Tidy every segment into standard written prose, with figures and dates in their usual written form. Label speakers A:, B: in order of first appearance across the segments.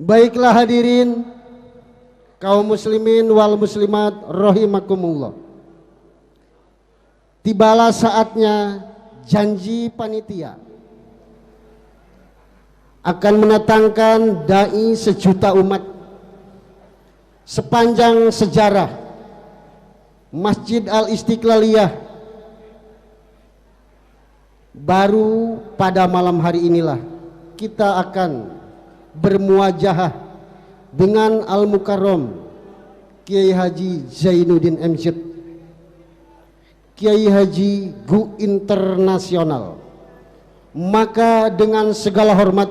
A: Baiklah hadirin kaum muslimin wal muslimat rahimakumullah. Tibalah saatnya janji panitia akan mendatangkan dai sejuta umat sepanjang sejarah Masjid Al-Istiqlaliyah. Baru pada malam hari inilah kita akan bermuajahah dengan Al-Mukarram Kiai Haji Zainuddin MZ, Kiai Haji Go Internasional. Maka dengan segala hormat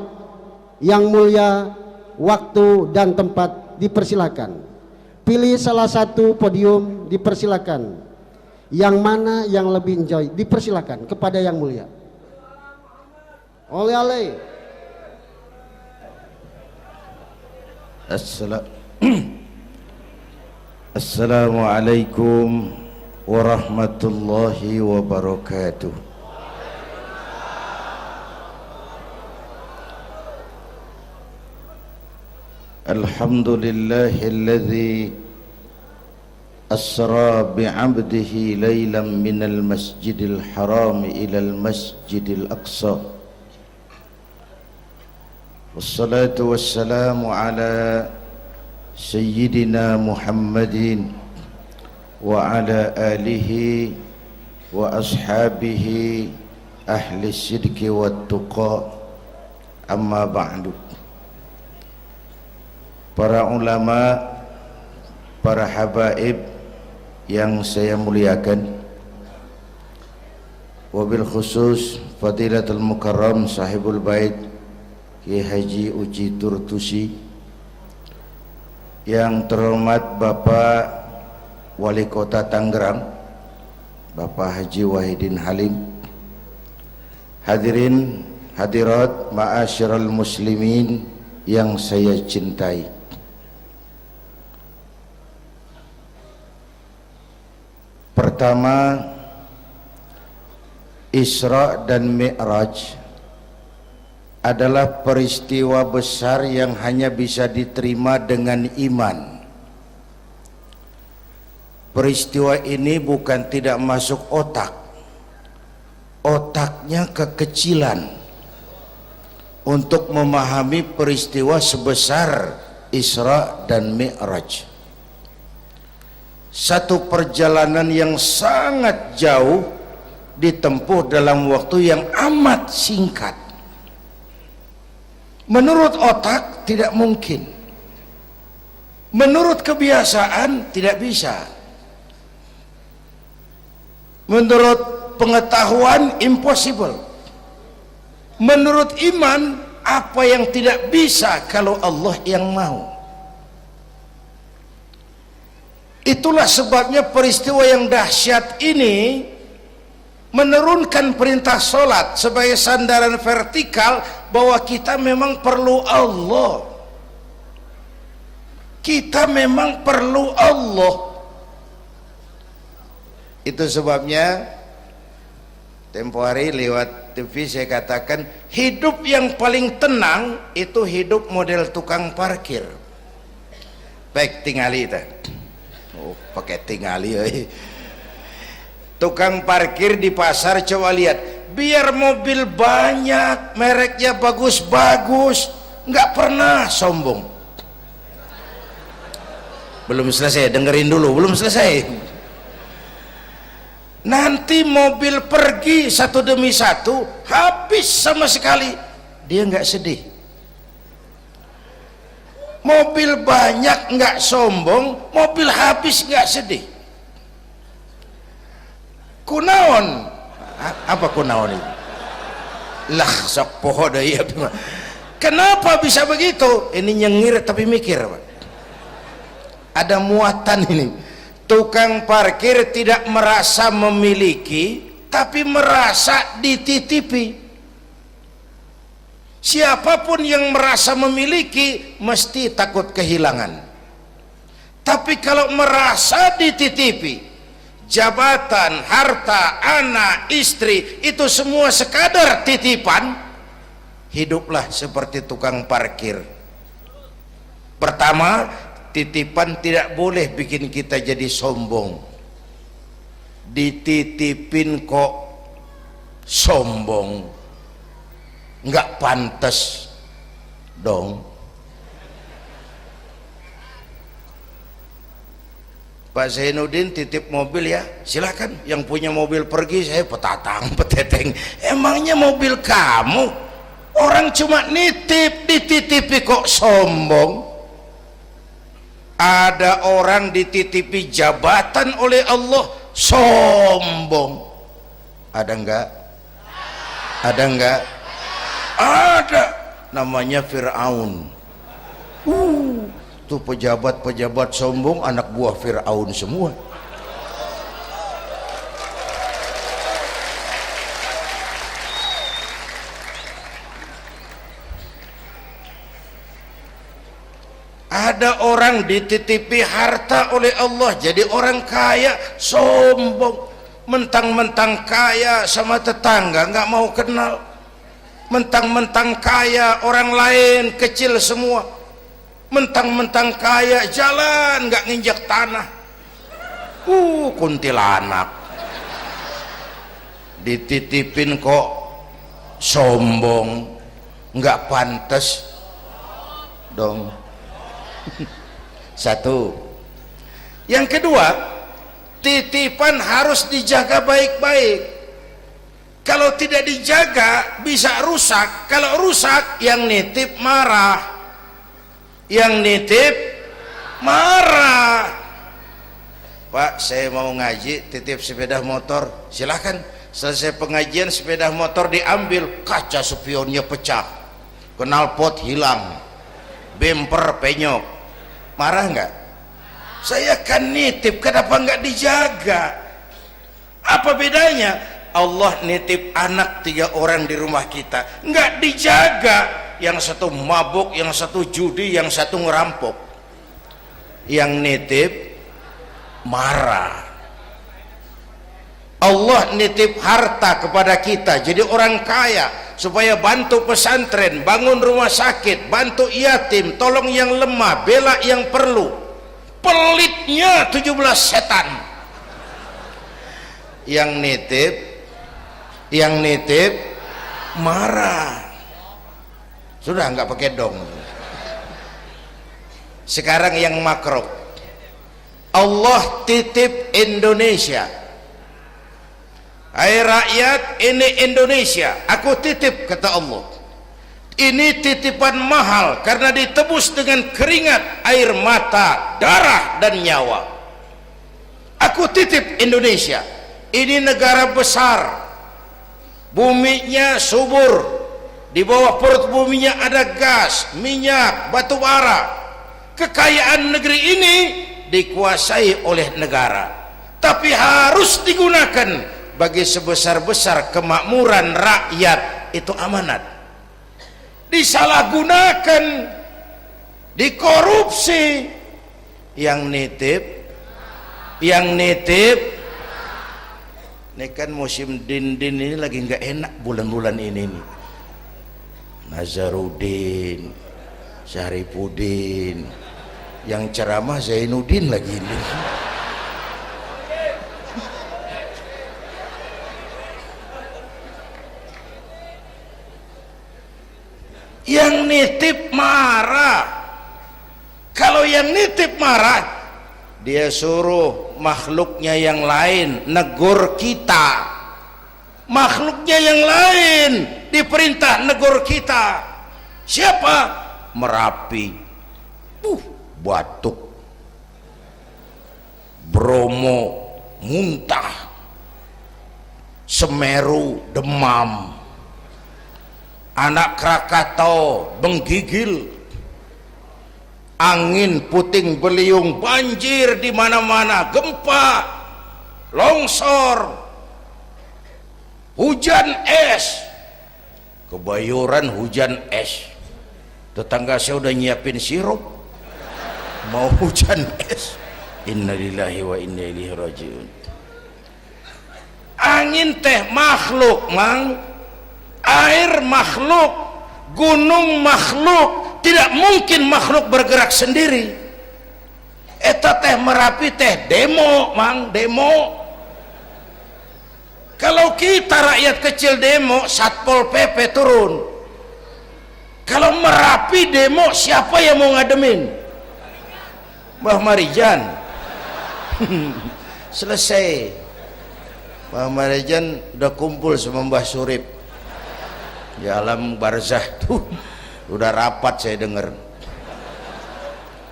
A: yang mulia, waktu dan tempat dipersilakan. Pilih salah satu podium, dipersilakan. Yang mana yang lebih enjoy, dipersilakan kepada yang mulia. Oleh-oleh.
B: Assalamualaikum warahmatullahi wabarakatuh. Alhamdulillahilladzi asra bi'abdihi laylan minal masjidil haram ilal masjidil aqsa. Wassalatu wassalamu ala sayyidina Muhammadin wa ala alihi wa ashabihi ahli sidqi wa tuqa, amma ba'du. Para ulama, para habaib yang saya muliakan, wabil khusus Fadilatul Mukarram Sahibul Bait Kiai Haji Uji Turtusi, yang terhormat Bapak Wali Kota Tangerang Bapak Haji Wahidin Halim, hadirin hadirat ma'asyiral muslimin yang saya cintai. Pertama, Isra dan Mi'raj adalah peristiwa besar yang hanya bisa diterima dengan iman. Peristiwa ini bukan tidak masuk otak, otaknya kekecilan untuk memahami peristiwa sebesar Isra dan Mi'raj. Satu perjalanan yang sangat jauh ditempuh dalam waktu yang amat singkat. Menurut otak tidak mungkin, menurut kebiasaan tidak bisa, menurut pengetahuan impossible, menurut iman apa yang tidak bisa kalau Allah yang mau. Itulah sebabnya peristiwa yang dahsyat ini menurunkan perintah solat sebagai sandaran vertikal bahwa kita memang perlu Allah. Kita memang perlu Allah. Itu sebabnya tempo hari lewat TV saya katakan hidup yang paling tenang itu hidup model tukang parkir. Baik, tingali itu. Oh, pakai tingali tukang parkir di pasar, coba lihat, biar mobil banyak, mereknya bagus-bagus, nggak pernah sombong. Belum selesai, dengerin dulu, belum selesai. Nanti mobil pergi satu demi satu, habis sama sekali, dia nggak sedih. Mobil banyak nggak sombong, mobil habis nggak sedih. Kunaon? Apa kunaon itu? Lah sok poho deui. Kenapa bisa begitu? Ini nyengir tapi mikir, Pak. Ada muatan ini. Tukang parkir tidak merasa memiliki, tapi merasa dititipi. Siapapun yang merasa memiliki mesti takut kehilangan. Tapi kalau merasa dititipi, jabatan, harta, anak, istri, itu semua sekadar titipan, hiduplah seperti tukang parkir. Pertama, titipan tidak boleh bikin kita jadi sombong. Dititipin kok sombong, nggak pantas dong. Pak Zainuddin titip mobil ya, silakan. Yang punya mobil pergi, saya petatang peteteng. Emangnya mobil kamu? Orang cuma nitip, dititipi kok sombong. Ada orang dititipi jabatan oleh Allah sombong. Ada enggak? Ada enggak? Ada. Namanya Fir'aun. Tuh pejabat-pejabat sombong anak buah Fir'aun semua. Ada orang dititipi harta oleh Allah jadi orang kaya sombong. Mentang-mentang kaya sama tetangga nggak mau kenal. Mentang-mentang kaya orang lain kecil semua. Mentang-mentang kaya jalan nggak nginjak tanah. Kuntilanak. Dititipin kok sombong, nggak pantas dong. Satu. Yang kedua, titipan harus dijaga baik-baik. Kalau tidak dijaga bisa rusak. Kalau rusak, yang nitip marah. Yang nitip marah. Pak, saya mau ngaji, titip sepeda motor, silahkan. Selesai pengajian sepeda motor diambil, kaca spionnya pecah, knalpot hilang, bemper penyok. Marah nggak? Saya kan nitip, kenapa nggak dijaga? Apa bedanya? Allah nitip anak 3 orang di rumah kita, nggak dijaga. Yang satu mabuk, yang satu judi, yang satu ngerampok. Yang nitip marah. Allah nitip harta kepada kita jadi orang kaya supaya bantu pesantren, bangun rumah sakit, bantu yatim, tolong yang lemah, bela yang perlu. Pelitnya 17 setan. Yang nitip marah. Sudah nggak pakai dong. Sekarang yang makro. Allah titip Indonesia. Hai rakyat, ini Indonesia, aku titip, kata Allah. Ini titipan mahal karena ditebus dengan keringat, air mata, darah dan nyawa. Aku titip Indonesia. Ini negara besar, buminya subur, di bawah perut buminya ada gas, minyak, batu bara. Kekayaan negeri ini dikuasai oleh negara, tapi harus digunakan bagi sebesar-besar kemakmuran rakyat. Itu amanat. Disalahgunakan, dikorupsi. Yang nitip ini kan musim din-din ini lagi nggak enak bulan-bulan ini nih. Nazarudin, Syarifudin, yang ceramah Zainuddin lagi ini. Yang nitip marah. Kalau yang nitip marah, dia suruh makhluknya yang lain negur kita. Makhluknya yang lain diperintah negur kita. Siapa? Merapi, batuk, Bromo muntah, Semeru demam, Anak Krakatau menggigil, angin puting beliung, banjir di mana-mana, gempa, longsor, hujan es. Kebayoran hujan es. Tetangga saya udah nyiapin sirup, mau hujan es. Innalillahi wa inna ilaihi rajiun. Angin teh makhluk, mang. Air makhluk, gunung makhluk, tidak mungkin makhluk bergerak sendiri. Eta teh Merapi teh demo, mang, demo. Kalau kita rakyat kecil demo, Satpol PP turun. Kalau Merapi demo, siapa yang mau ngademin? Mbah Marijan. Selesai. Mbah Marijan udah kumpul sama Mbah Surip di alam barzah tuh. Udah rapat saya dengar.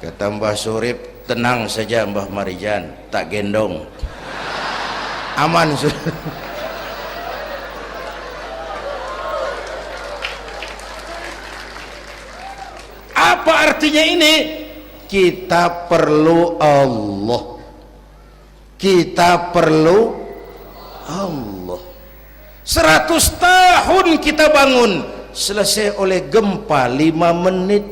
B: Kata Mbah Surip, tenang saja Mbah Marijan, tak gendong. Aman sudah. Apa artinya ini? Kita perlu Allah. Kita perlu Allah. 100 tahun kita bangun, selesai oleh gempa 5 menit.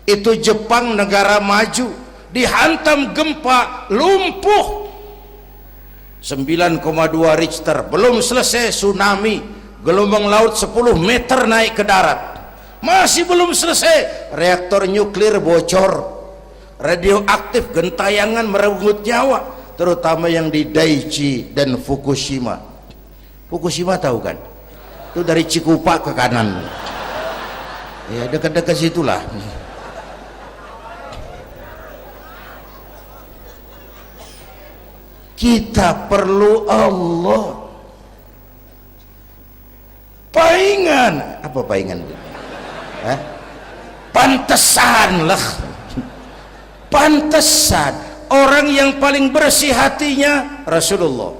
B: Itu Jepang negara maju, dihantam gempa, lumpuh 9,2 Richter. Belum selesai tsunami, gelombang laut 10 meter naik ke darat. Masih belum selesai, reaktor nuklir bocor, radioaktif gentayangan merenggut nyawa, terutama yang di Daiichi dan Fukushima. Fukushima tahu kan? Itu dari Cikupa ke kanan, ya dekat-dekat situlah. Kita perlu Allah. Paingan, apa paingan? Hah? Pantesan lah, pantesan orang yang paling bersih hatinya Rasulullah,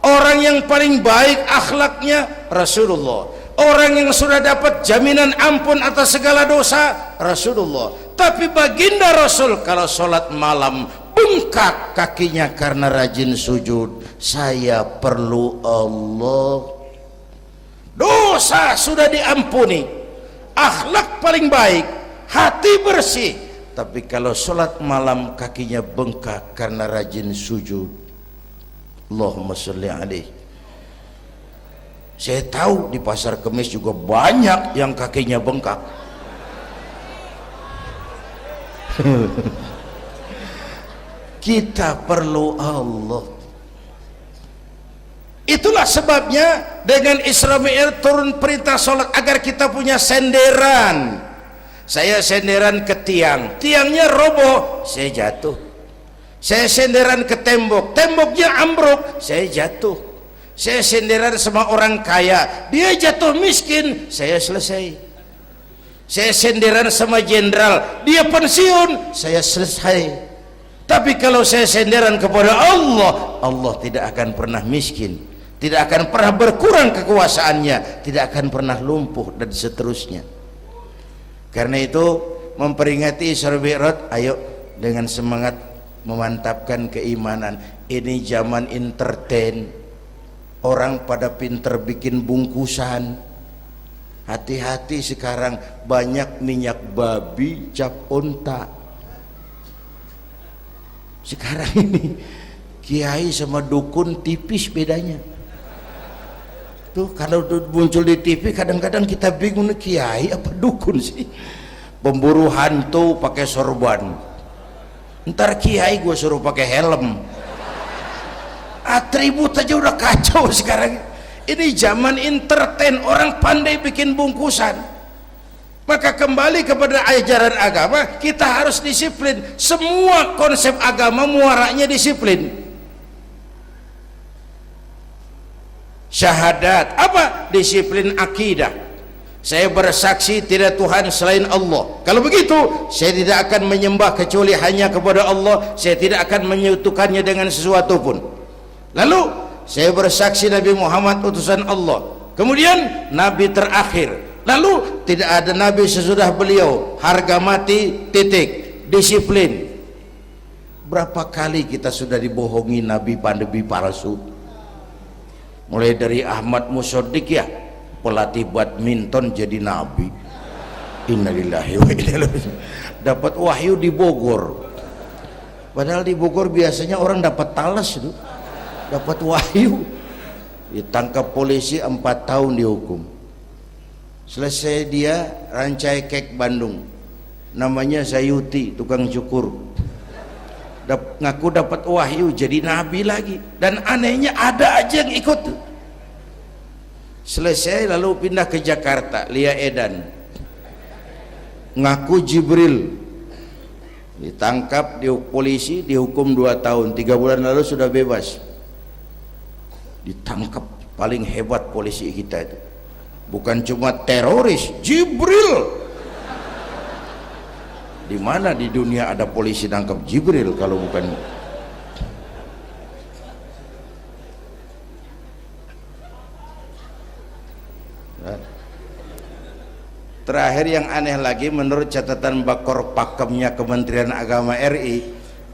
B: orang yang paling baik akhlaknya Rasulullah, orang yang sudah dapat jaminan ampun atas segala dosa Rasulullah. Tapi baginda Rasul kalau sholat malam bengkak kakinya karena rajin sujud. Saya perlu Allah. Dosa sudah diampuni, akhlak paling baik, hati bersih, tapi kalau sholat malam kakinya bengkak karena rajin sujud. Allahumma sholli alaihi. Saya tahu di pasar Kemis juga banyak yang kakinya bengkak. Kita perlu Allah. Itulah sebabnya dengan Isra Mi'raj turun perintah sholat agar kita punya senderan. Saya senderan ke tiang, tiangnya roboh, saya jatuh. Saya senderan ke tembok, temboknya ambruk, saya jatuh. Saya senderan sama orang kaya, dia jatuh miskin, saya selesai. Saya senderan sama jenderal, dia pensiun, saya selesai. Tapi kalau saya senderan kepada Allah, Allah tidak akan pernah miskin, tidak akan pernah berkurang kekuasaannya, tidak akan pernah lumpuh, dan seterusnya. Karena itu memperingati Isra Mi'raj, ayo dengan semangat memantapkan keimanan. Ini zaman entertain, orang pada pinter bikin bungkusan. Hati-hati sekarang banyak minyak babi cap onta. Sekarang ini kiai sama dukun tipis bedanya. Tuh kalau muncul di TV kadang-kadang kita bingung, kiai apa dukun sih? Pemburu hantu pakai sorban, ntar kiai gue suruh pakai helm. Atribut aja udah kacau sekarang. Ini zaman entertain, orang pandai bikin bungkusan. Maka kembali kepada ajaran agama, kita harus disiplin. Semua konsep agama muaranya disiplin. Syahadat apa? Disiplin akidah. Saya bersaksi tidak Tuhan selain Allah. Kalau begitu, saya tidak akan menyembah kecuali hanya kepada Allah. Saya tidak akan menyekutukannya dengan sesuatu pun. Lalu saya bersaksi Nabi Muhammad utusan Allah, kemudian Nabi terakhir, lalu tidak ada Nabi sesudah beliau, harga mati, titik. Disiplin. Berapa kali kita sudah dibohongi Nabi pandemi palsu, mulai dari Ahmad Musodik, ya, pelatih badminton jadi Nabi. Innalillahi wa inna ilaihi raji'un. Dapat wahyu di Bogor, padahal di Bogor biasanya orang dapat talas itu. Dapat wahyu, ditangkap polisi 4 tahun dihukum. Selesai dia rancai kek Bandung, namanya Zayuti, tukang cukur. Ngaku dapat wahyu jadi nabi lagi, dan anehnya ada aja yang ikut. Selesai lalu pindah ke Jakarta, Lia Edan, ngaku Jibril, ditangkap di polisi, dihukum 2 tahun, 3 bulan lalu sudah bebas. Ditangkap, paling hebat polisi kita itu, bukan cuma teroris, Jibril. Di mana di dunia ada polisi nangkap Jibril kalau bukan? Terakhir yang aneh lagi, menurut catatan Bakor Pakemnya Kementerian Agama RI,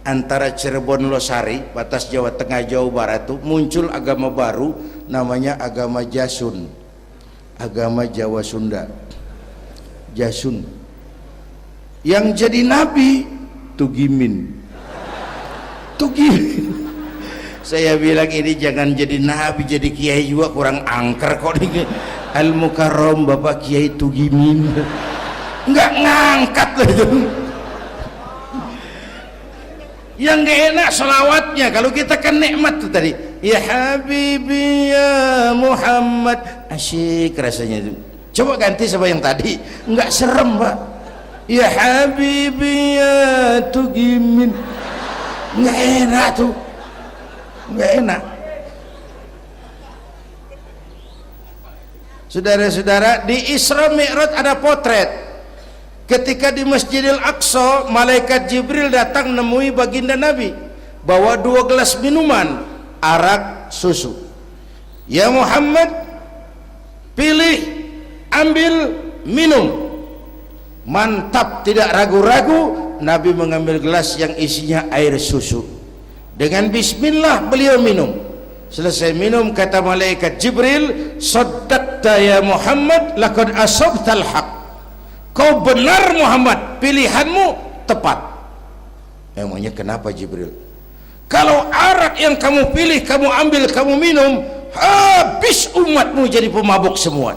B: antara Cirebon Losari, batas Jawa Tengah Jawa Barat, itu muncul agama baru namanya agama Jasun, agama Jawa Sunda, Jasun. Yang jadi nabi Tugimin. Saya bilang ini jangan jadi nabi, jadi kiai juga kurang angker kok nih. Al Mukarram Bapak Kiai Tugimin nggak ngangkat loh itu. Yang nggak enak selawatnya, kalau kita kan nikmat tuh tadi, ya Habibi ya Muhammad, asyik rasanya itu. Coba ganti sama yang tadi, nggak serem Pak. Ya Habibi ya Tugimin, nggak enak tuh, nggak enak. Saudara-saudara, di Isra Mi'raj ada potret. Ketika di Masjidil Aqsa, malaikat Jibril datang nemui baginda Nabi, bawa 2 gelas minuman, arak, susu. Ya Muhammad, pilih, ambil, minum. Mantap, tidak ragu-ragu, Nabi mengambil gelas yang isinya air susu. Dengan bismillah beliau minum. Selesai minum, kata malaikat Jibril, saddaqta ya Muhammad, laqad asabtal haq. Kau benar Muhammad, pilihanmu tepat. Emangnya kenapa Jibril? Kalau arak yang kamu pilih, kamu ambil, kamu minum, habis umatmu jadi pemabuk semua.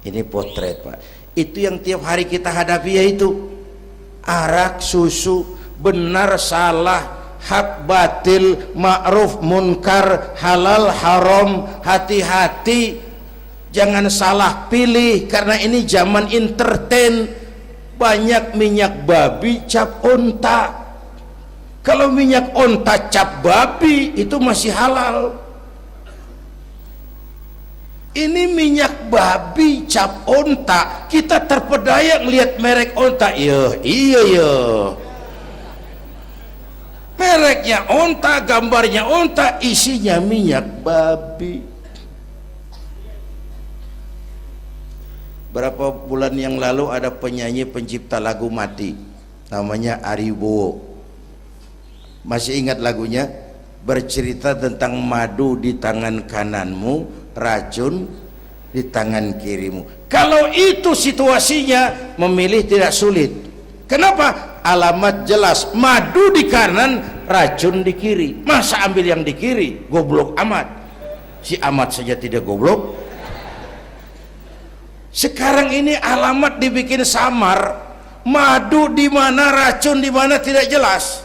B: Ini potret Pak. Itu yang tiap hari kita hadapi, yaitu arak, susu, benar, salah, hak, batil, ma'ruf, munkar, halal, haram. Hati-hati, jangan salah pilih, karena ini zaman entertain. Banyak minyak babi cap onta. Kalau minyak onta cap babi itu masih halal. Ini minyak babi cap onta, kita terpedaya melihat merek onta. Iya mereknya onta, gambarnya onta, isinya minyak babi. Berapa bulan yang lalu ada penyanyi pencipta lagu mati, namanya Ari Bowo. Masih ingat lagunya? Bercerita tentang madu di tangan kananmu, racun di tangan kirimu. Kalau itu situasinya, memilih tidak sulit. Kenapa? Alamat jelas, madu di kanan, racun di kiri. Masa ambil yang di kiri? Goblok amat. Si amat saja tidak goblok. Sekarang ini alamat dibikin samar, madu di mana, racun di mana tidak jelas.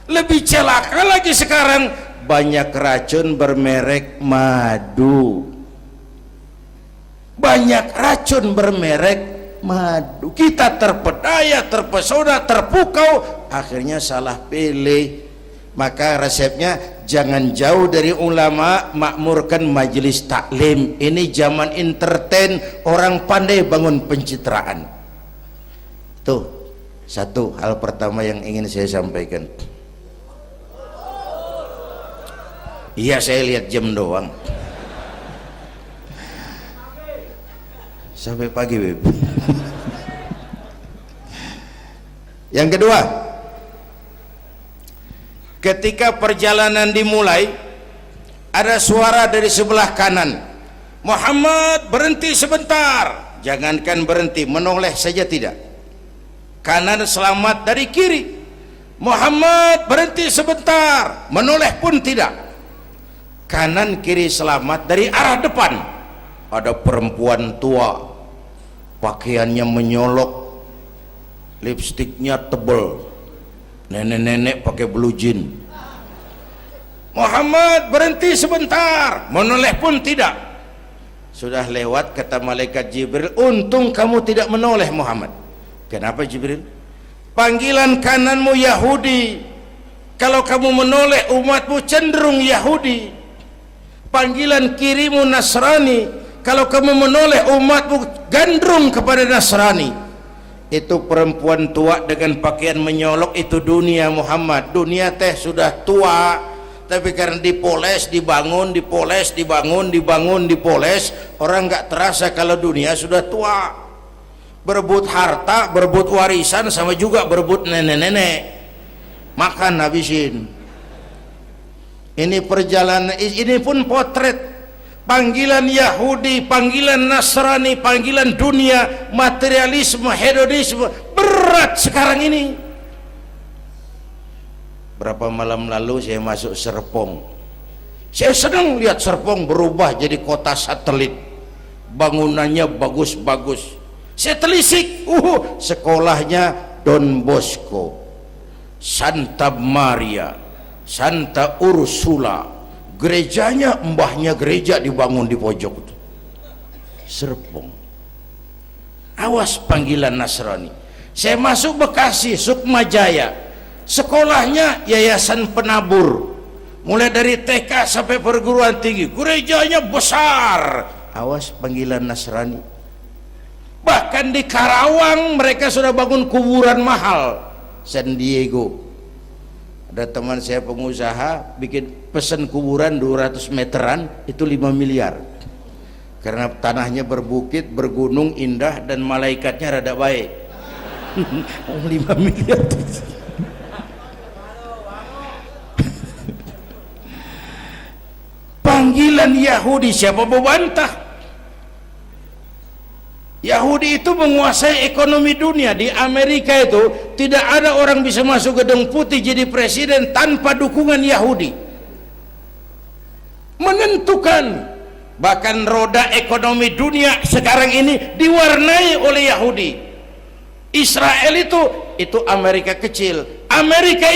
B: Lebih celaka lagi sekarang, banyak racun bermerek madu, banyak racun bermerek madu. Kita terpedaya, terpesona, terpukau, akhirnya salah pilih. Maka resepnya, jangan jauh dari ulama, makmurkan majelis taklim. Ini zaman entertain, orang pandai bangun pencitraan. Tuh satu hal pertama yang ingin saya sampaikan. Iya, saya lihat jam doang. Sampai pagi, Beb. Yang kedua, ketika perjalanan dimulai, ada suara dari sebelah kanan, Muhammad berhenti sebentar. Jangankan berhenti, menoleh saja tidak. Kanan selamat dari kiri, Muhammad berhenti sebentar, menoleh pun tidak. Kanan kiri selamat dari arah depan, ada perempuan tua pakaiannya menyolok, lipstiknya tebel, nenek-nenek pakai blue jean. Muhammad, berhenti sebentar, menoleh pun tidak. Sudah lewat, kata malaikat Jibril, untung kamu tidak menoleh Muhammad. Kenapa Jibril? Panggilan kananmu Yahudi, kalau kamu menoleh umatmu cenderung Yahudi. Panggilan kirimu Nasrani, kalau kamu menoleh umatmu gandrung kepada Nasrani. Itu perempuan tua dengan pakaian menyolok, itu dunia Muhammad. Dunia teh sudah tua, tapi karena dipoles, dibangun, dipoles, dibangun, dibangun, dipoles, orang nggak terasa kalau dunia sudah tua. Berebut harta, berebut warisan, sama juga berebut nenek-nenek. Makan habisin. Ini perjalanan, ini pun potret. Panggilan Yahudi, panggilan Nasrani, panggilan dunia, materialisme, hedonisme, berat sekarang ini. Berapa malam lalu saya masuk Serpong, saya senang lihat Serpong berubah jadi kota satelit, bangunannya bagus-bagus. Saya telisik, sekolahnya Don Bosco, Santa Maria, Santa Ursula, gerejanya mbahnya gereja dibangun di pojok itu. Serpong. Awas panggilan Nasrani. Saya masuk Bekasi, Sukmajaya, sekolahnya Yayasan Penabur, mulai dari TK sampai perguruan tinggi, gerejanya besar. Awas panggilan Nasrani. Bahkan di Karawang mereka sudah bangun kuburan mahal. San Diego, ada teman saya pengusaha bikin pesan kuburan 200 meteran, itu 5 miliar, karena tanahnya berbukit, bergunung, indah, dan malaikatnya rada baik. 5 miliar. Panggilan Yahudi, siapa mau bantah? Yahudi itu menguasai ekonomi dunia. Di Amerika itu tidak ada orang bisa masuk gedung putih jadi presiden tanpa dukungan Yahudi. Menentukan. Bahkan roda ekonomi dunia sekarang ini diwarnai oleh Yahudi. Israel itu Amerika kecil, Amerika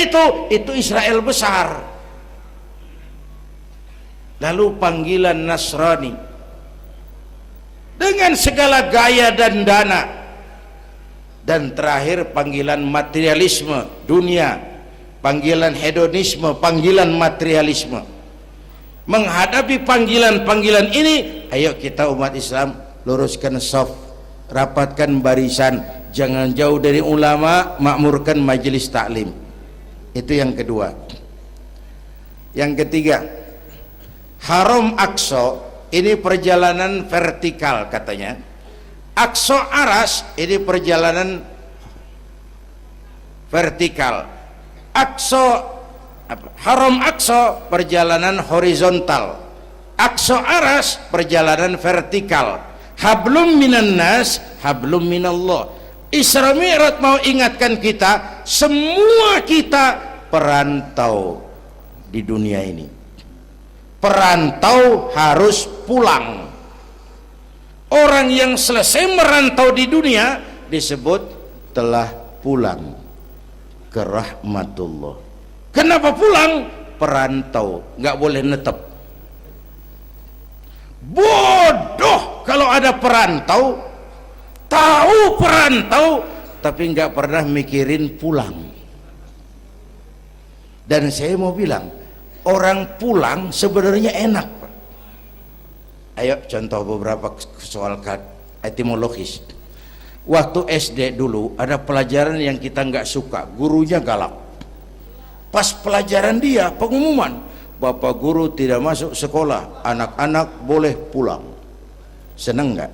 B: itu Israel besar. Lalu panggilan Nasrani dengan segala gaya dan dana, dan terakhir panggilan materialisme dunia, panggilan hedonisme, panggilan materialisme. Menghadapi panggilan-panggilan ini, ayo kita umat Islam luruskan saf, rapatkan barisan, jangan jauh dari ulama, makmurkan majelis taklim. Itu yang kedua. Yang ketiga, Haram Aqsa ini perjalanan vertikal katanya. Aqsa Aras ini perjalanan vertikal. Haram Aqsa perjalanan horizontal. Aqsa Aras perjalanan vertikal. Hablum minan nas, hablum minallah. Isra Mi'raj mau ingatkan kita, semua kita perantau di dunia ini. Perantau harus pulang. Orang yang selesai merantau di dunia disebut telah pulang ke rahmatullah. Kenapa pulang? Perantau, nggak boleh netep. Bodoh kalau ada perantau, tahu perantau tapi nggak pernah mikirin pulang. Dan saya mau bilang, orang pulang sebenarnya enak. Ayo contoh beberapa soal etimologis. Waktu SD dulu ada pelajaran yang kita nggak suka, gurunya galak. Pas pelajaran dia pengumuman, Bapak guru tidak masuk sekolah, anak-anak boleh pulang. Seneng nggak?